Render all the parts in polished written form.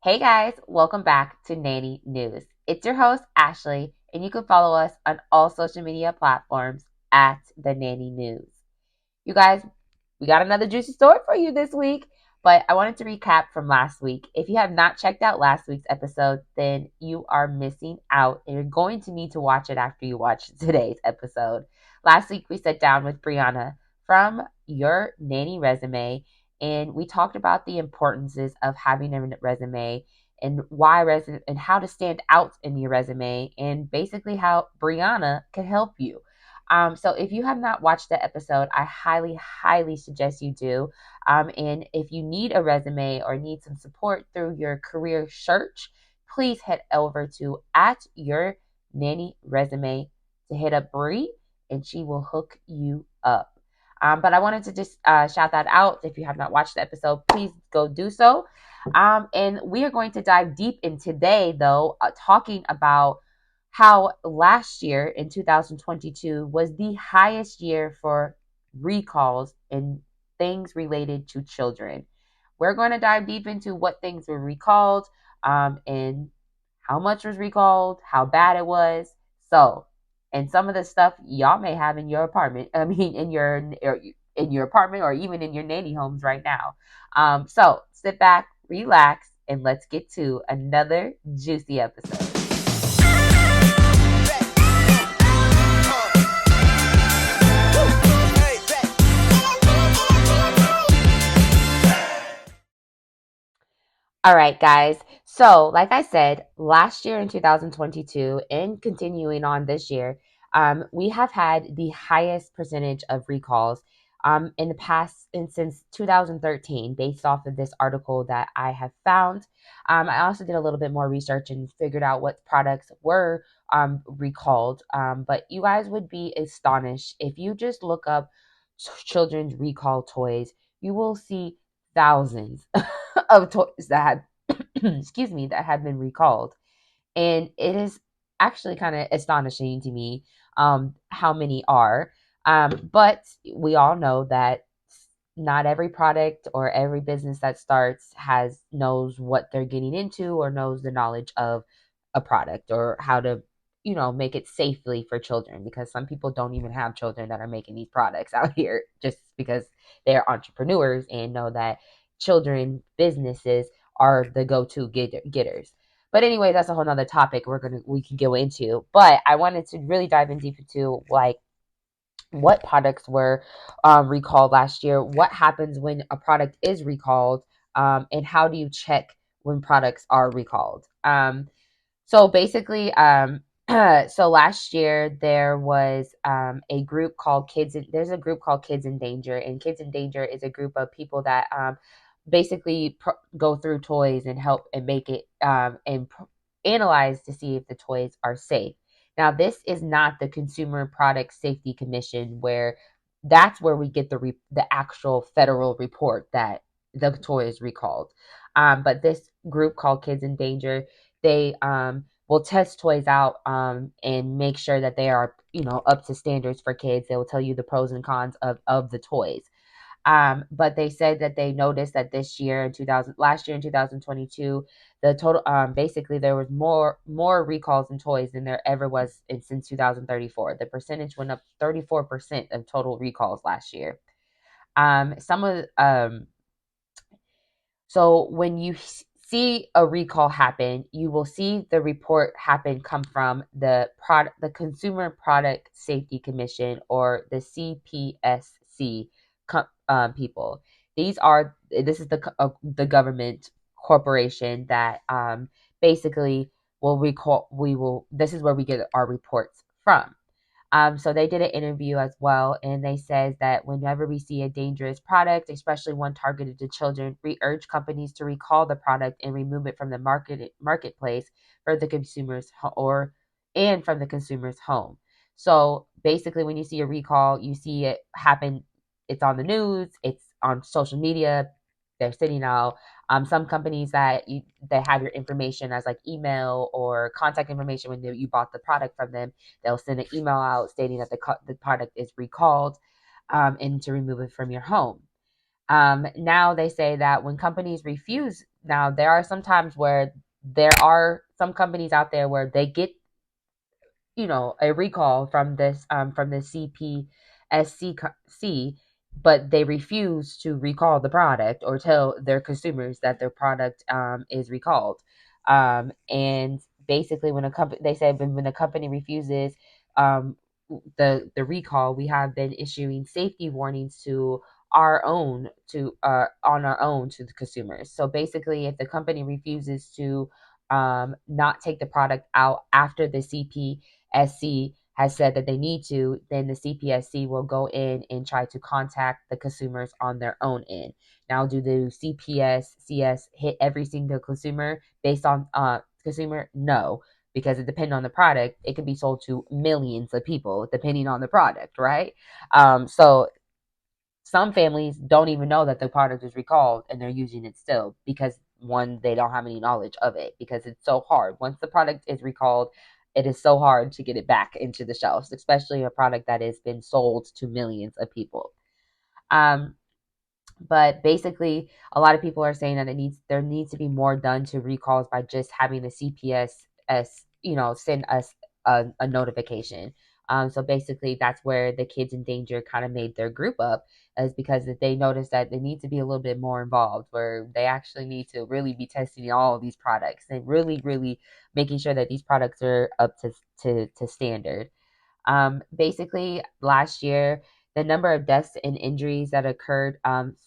Hey guys, welcome back to Nanny News. It's your host, Ashley, and you can follow us on all social media platforms at the Nanny News. You guys, we got another juicy story for you this week, but I wanted to recap from last week. If you have not checked out last week's episode, then you are missing out, and you're going to need to watch it after you watch today's episode. Last week, we sat down with Brianna from Your Nanny Resume, and we talked about the importances of having a resume and and how to stand out in your resume, and basically how Brianna can help you. So if you have not watched the episode, I highly, highly suggest you do. And if you need a resume or need some support through your career search, please head over to at your nanny resume to hit up Bree, and she will hook you up. But I wanted to just shout that out. If you have not watched the episode, please go do so. And we are going to dive deep in today, though, talking about how last year in 2022 was the highest year for recalls in things related to children. We're going to dive deep into what things were recalled, and how much was recalled, how bad it was. So, and some of the stuff y'all may have in your apartment. I mean, in your apartment or even in your nanny homes right now. So sit back, relax, and let's get to another juicy episode. All right, guys. So, like I said, last year in 2022 and continuing on this year, we have had the highest percentage of recalls in the past and since 2013, based off of this article that I have found. I also did a little bit more research and figured out what products were recalled. But you guys would be astonished if you just look up children's recall toys. You will see thousands of toys that had excuse me, that have been recalled. And it is actually kind of astonishing to me how many are. But we all know that not every product or every business that starts has knows what they're getting into or knows the knowledge of a product or how to make it safely for children, because some people don't even have children that are making these products out here just because they're entrepreneurs and know that children businesses are the go-to getters. But anyway, that's a whole nother topic we can go into. But I wanted to really dive in deep into like what products were recalled last year, what happens when a product is recalled, and how do you check when products are recalled. So basically, so last year there was a group called there's a group called Kids in Danger, and Kids in Danger is a group of people that basically go through toys and help and make it analyze to see if the toys are safe. Now, this is not the Consumer Product Safety Commission, where that's where we get the actual federal report that the toy is recalled. But this group called Kids in Danger, they will test toys out and make sure that they are up to standards for kids. They will tell you the pros and cons of the toys. But they said that they noticed that last year in 2022, the total, basically there was more recalls in toys than there ever was since 2034. The percentage went up 34% of total recalls last year. Some of So when you see a recall happen, you will see the report come from the Consumer Product Safety Commission, or the CPSC people. This is the government corporation that basically will recall. This is where we get our reports from. So they did an interview as well, and they said that whenever we see a dangerous product, especially one targeted to children, we urge companies to recall the product and remove it from the marketplace for the consumers and from the consumer's home. So basically, when you see a recall, you see it happen. It's on the news. It's on social media. They're sitting out. Some companies they have your information as like email or contact information when you bought the product from them. They'll send an email out stating that the product is recalled, and to remove it from your home. Now they say that when companies refuse Now there are some times where there are some companies out there where they get, a recall from the CPSC, but they refuse to recall the product or tell their consumers that their product is recalled. And basically, when a company, they say, when a company refuses um, the recall, we have been issuing safety warnings to our own to on our own to the consumers. So basically, if the company refuses to not take the product out after the CPSC has said that they need to, then the CPSC will go in and try to contact the consumers on their own end. Now, do the CPSCS hit every single consumer based on consumer? No, because it depends on the product. It can be sold to millions of people depending on the product, right? So some families don't even know that the product is recalled and they're using it still because, one, they don't have any knowledge of it because it's so hard. Once the product is recalled, it is so hard to get it back into the shelves, especially a product that has been sold to millions of people. Um, but basically, a lot of people are saying that there needs to be more done to recalls by just having the CPS send us a notification. So basically, that's where the Kids in Danger kind of made their group up, is because they noticed that they need to be a little bit more involved, where they actually need to really be testing all of these products and really, really making sure that these products are up to standard. Basically, last year, the number of deaths and injuries that occurred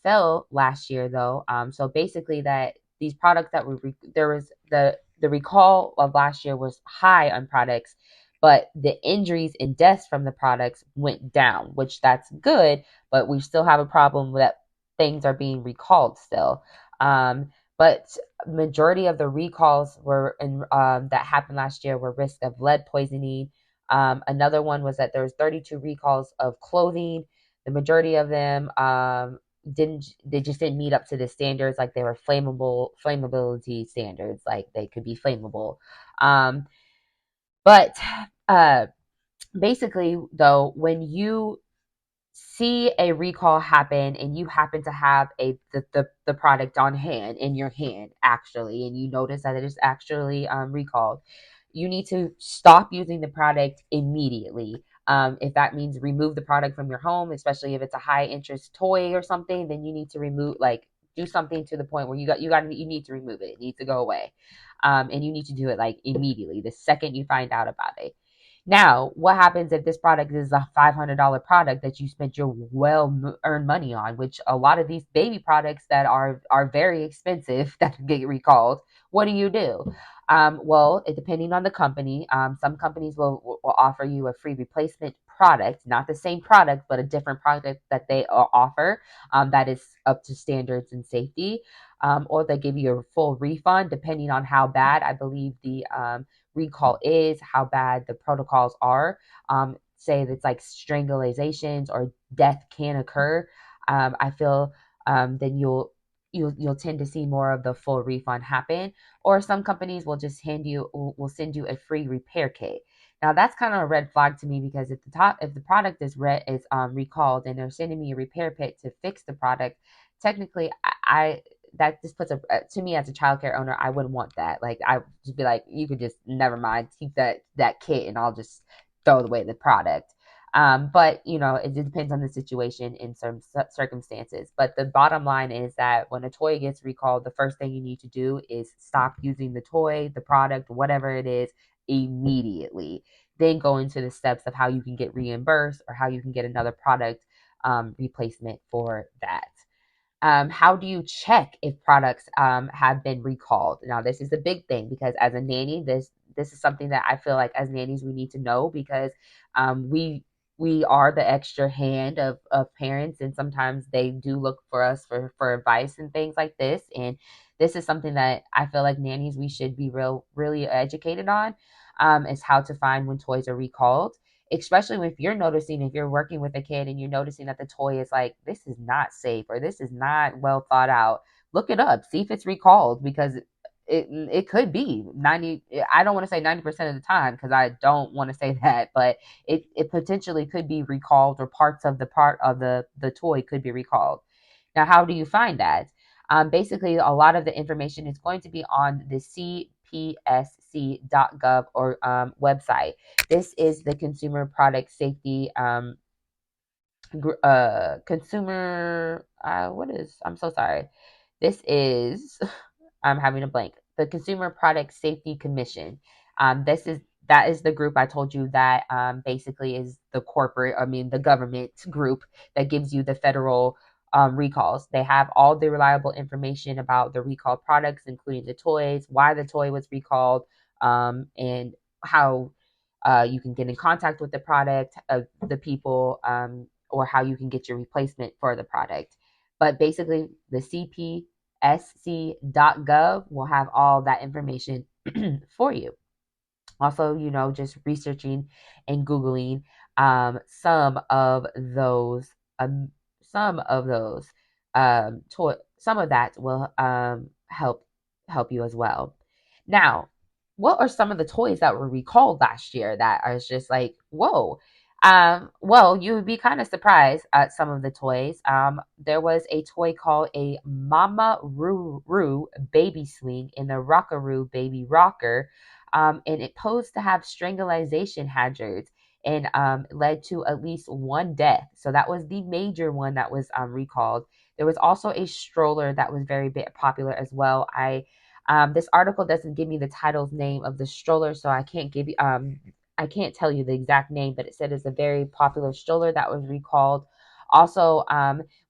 fell last year, though. So basically, that these products that were there was the recall of last year was high on products, but the injuries and deaths from the products went down, which that's good. But we still have a problem that things are being recalled still. But majority of the recalls were that happened last year were risk of lead poisoning. Another one was that there was 32 recalls of clothing. The majority of them just didn't meet up to the standards, like they were flammability standards, like they could be flammable. Um, but uh, basically, though, when you see a recall happen and you happen to have the product on hand in your hand actually, and you notice that it is actually recalled, you need to stop using the product immediately. If that means remove the product from your home, especially if it's a high interest toy or something, then you need to remove, like, do something to the point where you need to remove it. It needs to go away. And you need to do it like immediately the second you find out about it. Now, what happens if this product is a $500 product that you spent your well earned money on, which a lot of these baby products that are very expensive that get recalled? What do you do? Well, depending on the company, some companies will offer you a free replacement product, not the same product, but a different product that they offer that is up to standards and safety. Or they give you a full refund depending on how bad, I believe, the recall is, how bad the protocols are. Say that's like strangulations or death can occur. I feel then you'll tend to see more of the full refund happen. Or some companies will just will send you a free repair kit. Now that's kind of a red flag to me, because if the product is recalled and they're sending me a repair kit to fix the product, technically I that just puts a to me as a childcare owner, I wouldn't want that. Like, I would just be like, you could just never mind, keep that kit, and I'll just throw away the product. But it depends on the situation in some circumstances. But the bottom line is that when a toy gets recalled, the first thing you need to do is stop using the toy, the product, whatever it is, immediately. Then go into the steps of how you can get reimbursed or how you can get another product replacement for that. How do you check if products have been recalled? Now, this is the big thing, because as a nanny, this is something that I feel like as nannies we need to know, because we are the extra hand of parents, and sometimes they do look for us for advice and things like this. And this is something that I feel like nannies, we should be really educated on, is how to find when toys are recalled, especially if you're noticing, if you're working with a kid and you're noticing that the toy is like, this is not safe or this is not well thought out. Look it up, see if it's recalled, because it could be 90, I don't want to say 90% of the time, because I don't want to say that, but it potentially could be recalled, or part of the toy could be recalled. Now, how do you find that? Basically, a lot of the information is going to be on the cpsc.gov or website. This is the Consumer Product Safety consumer what is I'm so sorry. This is I'm having a blank. The Consumer Product Safety Commission. This is that is the group I told you that basically is the corporate, I mean the government group that gives you the federal recalls. They have all the reliable information about the recalled products, including the toys, why the toy was recalled, and how you can get in contact with the product, the people, or how you can get your replacement for the product. But basically, the cpsc.gov will have all that information for you. Also, just researching and Googling some of those, um, some of that will help you as well. Now, what are some of the toys that were recalled last year that are just like, whoa? Well, you would be kind of surprised at some of the toys. There was a toy called a Mama Roo baby swing in the Rockaroo baby rocker, and it posed to have strangulation hazards and led to at least one death. So that was the major one that was recalled. There was also a stroller that was very popular as well. This article doesn't give me the title's name of the stroller, so I can't tell you the exact name, but it said it's a very popular stroller that was recalled. Also,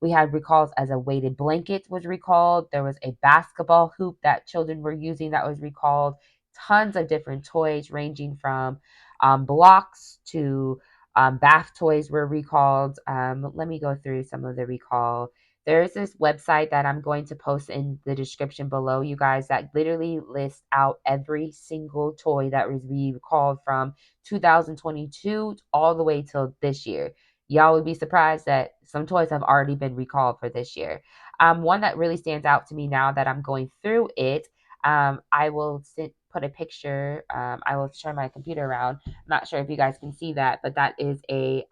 we had recalls as a weighted blanket was recalled. There was a basketball hoop that children were using that was recalled. Tons of different toys ranging from blocks to bath toys were recalled. Let me go through some of the recall. There's this website that I'm going to post in the description below, you guys, that literally lists out every single toy that was recalled from 2022 all the way till this year. Y'all would be surprised that some toys have already been recalled for this year. One that really stands out to me now that I'm going through it, I will put a picture. I will turn my computer around. I'm not sure if you guys can see that, but that is a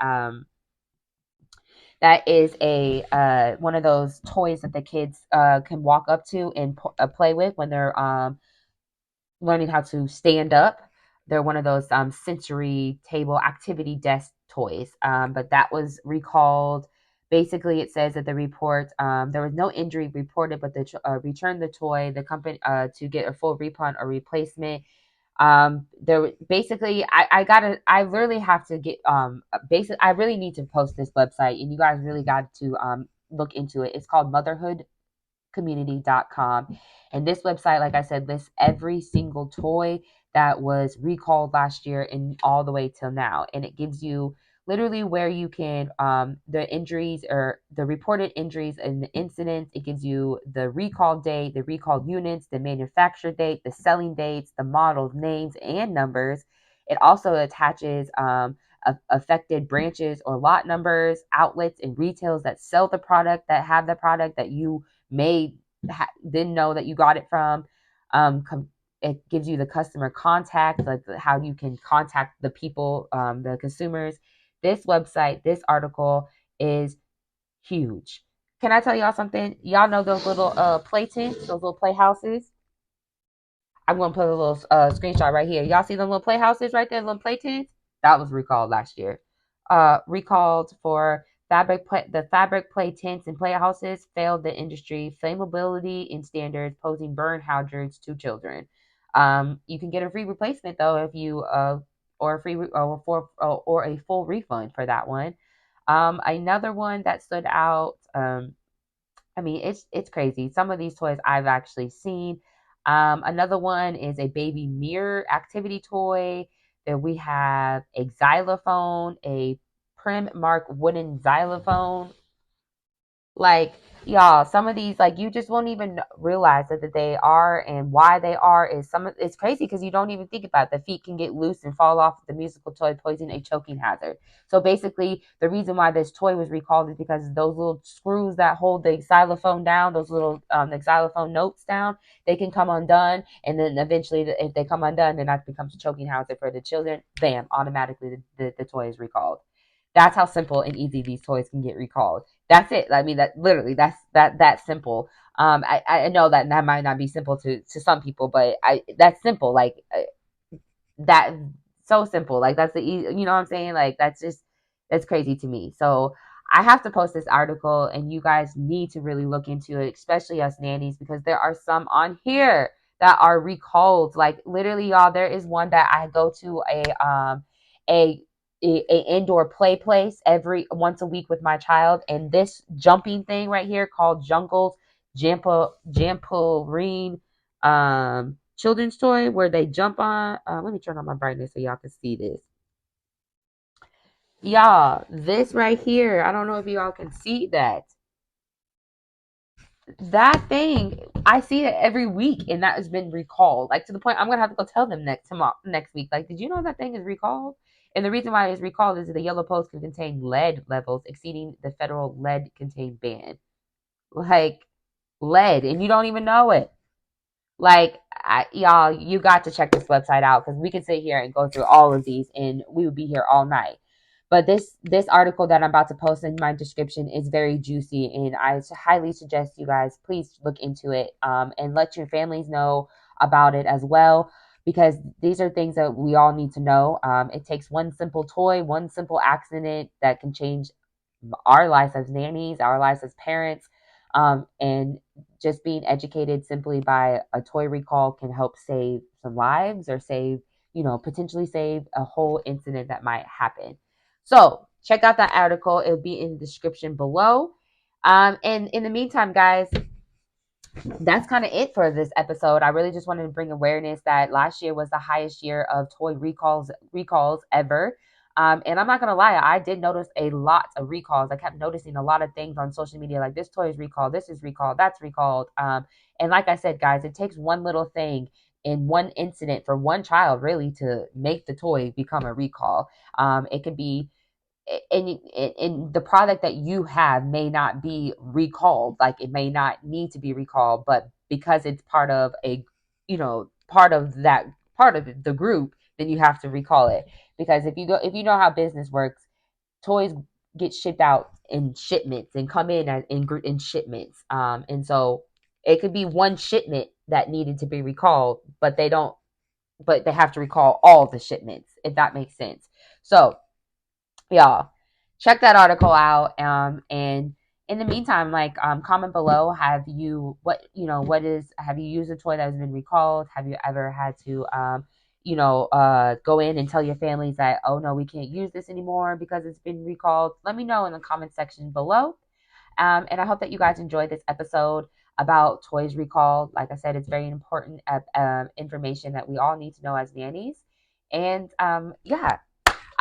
one of those toys that the kids can walk up to and play with when they're learning how to stand up. They're one of those sensory table activity desk toys. But that was recalled. Basically, it says that the report there was no injury reported, but they returned the toy the company to get a full refund or replacement. There basically I really have to get I really need to post this website, and you guys really got to look into it. It's called Motherhood community.com. And this website, like I said, lists every single toy that was recalled last year and all the way till now. And it gives you literally where you can, the injuries or the reported injuries and the incidents. It gives you the recall date, the recalled units, the manufacture date, the selling dates, the models, names, and numbers. It also attaches affected branches or lot numbers, outlets, and retails that sell the product, that have the product that you may didn't know that you got it from. It gives you the customer contact, like how you can contact the people, the consumers. This website, this article is huge. Can I tell y'all something? Y'all know those little play tents, those little playhouses? I'm gonna put a little screenshot right here. Y'all see them little playhouses right there, little play tents? That was recalled last year. Recalled for the fabric play tents and playhouses failed the industry flammability and standards, posing burn hazards to children. You can get a free replacement though if you or a free or a full refund for that one. Another one that stood out. I mean, it's crazy. Some of these toys I've actually seen. Another one is a baby mirror activity toy. Then we have a xylophone, a Prim Mark wooden xylophone. Like, y'all, some of these, like, you just won't even realize that they are and why they are. It's crazy because you don't even think about it. The feet can get loose and fall off the musical toy, posing a choking hazard. So basically, the reason why this toy was recalled is because those little screws that hold the xylophone down, those little the xylophone notes down, they can come undone, and then eventually, if they come undone, then that becomes a choking hazard for the children. Bam! Automatically, the toy is recalled. That's how simple and easy these toys can get recalled. That's it. I mean, that literally, that's simple. I know that that might not be simple to some people, but that's simple. Like that, so simple. Like that's the you know what I'm saying? Like that's just that's crazy to me. So I have to post this article, and you guys need to really look into it, especially us nannies, because there are some on here that are recalled. Like literally, y'all, there is one that I go to a a indoor play place every once a week with my child, and this jumping thing right here called Jungle's Jamboree children's toy where they jump on. Let me turn on my brightness so y'all can see this. Y'all, this right here, I don't know if y'all can see that. That thing, I see it every week, and that has been recalled. Like to the point, I'm gonna have to go tell them next week. Like, did you know that thing is recalled? And the reason why it's recalled is that the yellow post can contain lead levels exceeding the federal lead contained ban. Like lead, and you don't even know it. Like, y'all, you got to check this website out because we can sit here and go through all of these, and we would be here all night. But this article that I'm about to post in my description is very juicy, and I highly suggest you guys please look into it, and let your families know about it as well, because these are things that we all need to know. It takes one simple toy, one simple accident that can change our lives as nannies, our lives as parents, and just being educated simply by a toy recall can help save some lives or save, potentially save a whole incident that might happen. So check out that article. It'll be in the description below. And in the meantime, guys, that's kind of it for this episode. I really just wanted to bring awareness that last year was the highest year of toy recalls ever. And I'm not gonna lie, I did notice a lot of recalls. I kept noticing a lot of things on social media, like this toy is recalled, this is recalled, that's recalled. And like I said, guys, it takes one little thing in one incident for one child really to make the toy become a recall. It could be and the product that you have may not be recalled, like it may not need to be recalled, but because it's part of a part of that part of the group, then you have to recall it. Because if you know how business works, toys get shipped out in shipments and come in in shipments, and so it could be one shipment that needed to be recalled, but they have to recall all the shipments, if that makes sense. So y'all check that article out, and in the meantime, like, comment below, have you what is have you used a toy that has been recalled? Have you ever had to go in and tell your families that, oh no, we can't use this anymore because it's been recalled? Let me know in the comment section below. And I hope that you guys enjoyed this episode about toys recalled. Like I said, it's very important information that we all need to know as nannies. And yeah,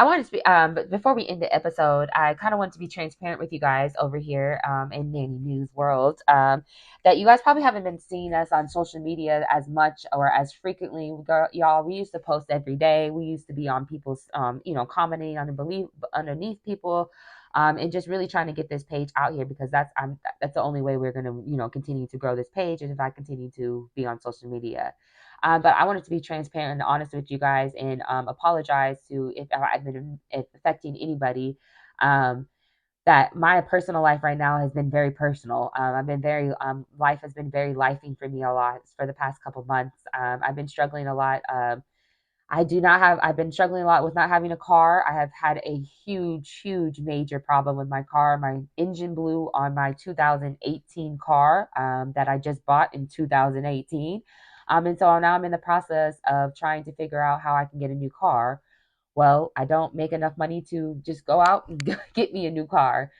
I wanted to be, but before we end the episode, I kind of want to be transparent with you guys over here in Nanny News World, that you guys probably haven't been seeing us on social media as much or as frequently. Y'all, we used to post every day. We used to be on people's, commenting underneath people, and just really trying to get this page out here, because that's the only way we're going to, continue to grow this page, is if I continue to be on social media. But I wanted to be transparent and honest with you guys, and apologize to if I've been if affecting anybody. That my personal life right now has been very personal. I've been very life has been very lifing for me a lot for the past couple months. I've been struggling a lot. I've been struggling a lot with not having a car. I have had a huge, major problem with my car. My engine blew on my 2018 car that I just bought in 2018. And so now I'm in the process of trying to figure out how I can get a new car. Well, I don't make enough money to just go out and get me a new car.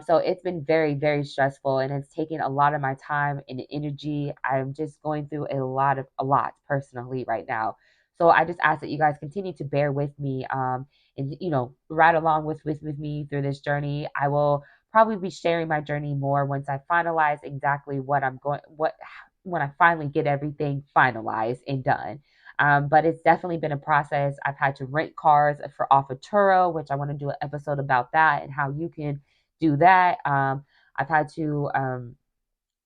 So it's been very stressful, and it's taken a lot of my time and energy. I'm just going through a lot personally right now. So I just ask that you guys continue to bear with me, and ride along with me through this journey. I will probably be sharing my journey more once I finalize exactly what when I finally get everything finalized and done. But it's definitely been a process. I've had to rent cars for off of Turo, which I want to do an episode about that and how you can do that. I've had to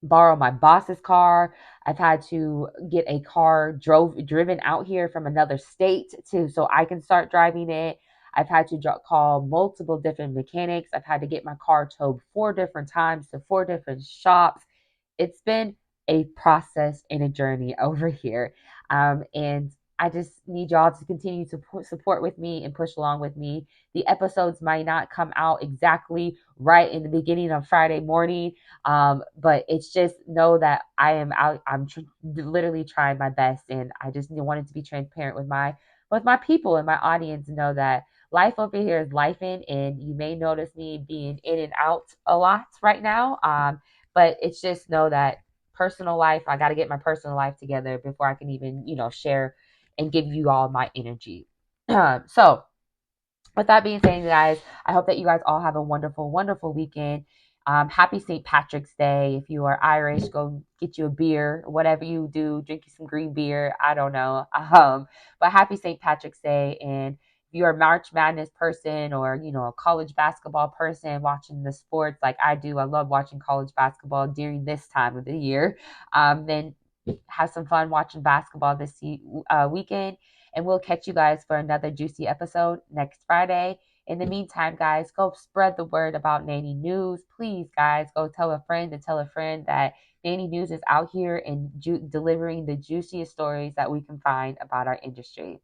borrow my boss's car. I've had to get a car driven out here from another state to so I can start driving it. I've had to call multiple different mechanics. I've had to get my car towed 4 different times to 4 different shops. It's been a process and a journey over here. And I just need y'all to continue to support with me and push along with me. The episodes might not come out exactly right in the beginning of Friday morning, but it's just know that I am out. I'm literally trying my best, and I just wanted to be transparent with my people and my audience. Know that life over here is life in, and you may notice me being in and out a lot right now. But it's just know that personal life, I got to get my personal life together before I can even, share and give you all my energy. So, with that being said, guys, I hope that you guys all have a wonderful, wonderful weekend. Happy St. Patrick's Day. If you are Irish, go get you a beer. Whatever you do, drink you some green beer. I don't know. But happy St. Patrick's Day. And if you're a March Madness person or, a college basketball person watching the sports like I do, I love watching college basketball during this time of the year. Then have some fun watching basketball this weekend. And we'll catch you guys for another juicy episode next Friday. In the meantime, guys, go spread the word about Nanny News. Please, guys, go tell a friend and tell a friend that Nanny News is out here and delivering the juiciest stories that we can find about our industry.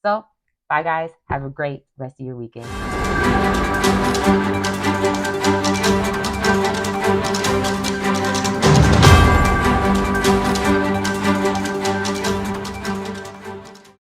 So, bye, guys. Have a great rest of your weekend.